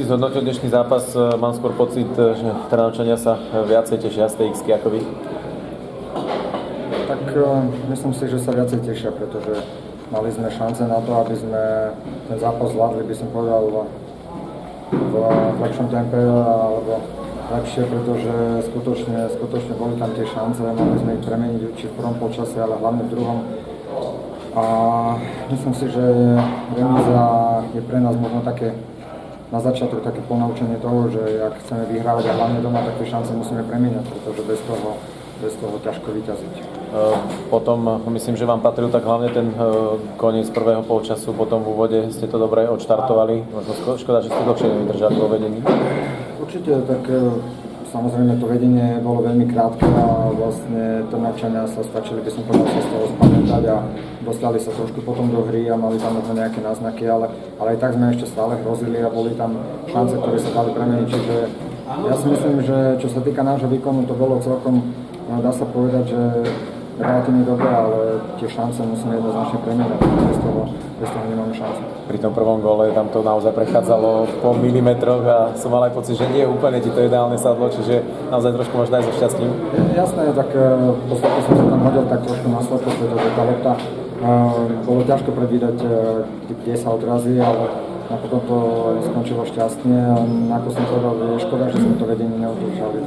si zhodnotil dnešný zápas, mám skôr pocit, že Trnavčania sa viacej tešia z tej X-ky ako vy. Tak myslím si, že sa viacej tešia, pretože mali sme šance na to, aby sme ten zápas zvládli, by som povedal, v lepšom tempe alebo lepšie, pretože skutočne boli tam tie šance, mohli sme ich premeniť či v prvom polčase, ale hlavne v druhom. A myslím si, že remíza je pre nás možno také na začiatok také ponaučenie toho, že ak chceme vyhrávať a hlavne doma, tak tie šance musíme premieňať, pretože bez toho ťažko vyťaziť. Potom myslím, že vám patril tak hlavne ten koniec prvého polčasu, potom v úvode ste to dobre odštartovali, možno škoda, že ste dlhšie nevydržali vo vedení. Určite, tak samozrejme to vedenie bolo veľmi krátke a vlastne Trnavčania sa stačili, by som povedal, sa z toho spamätať a dostali sa trošku potom do hry a mali tam možno nejaké náznaky, ale aj tak sme ešte stále hrozili a boli tam šance, ktoré sa dali premeniť, čiže ja si myslím, že čo sa týka nášho výkonu, to bolo celkom, dá sa povedať, že relatívne dobré, ale tie šance musíme jednoznačne premeniť, bez toho nemáme šancu. Pri tom prvom góle tam to naozaj prechádzalo po milimetroch a som mal aj pocit, že nie úplne ti to ideálne sadlo, čiže naozaj trošku možno aj so šťastím. Jasné, tak v podstate som sa tam hodil tak trošku na slepo, pretože tá lopta bolo ťažko predvídať, kde sa odrazí, ale potom to skončilo šťastne a ako som povedal, je škoda, že sme to vedenie neodržali.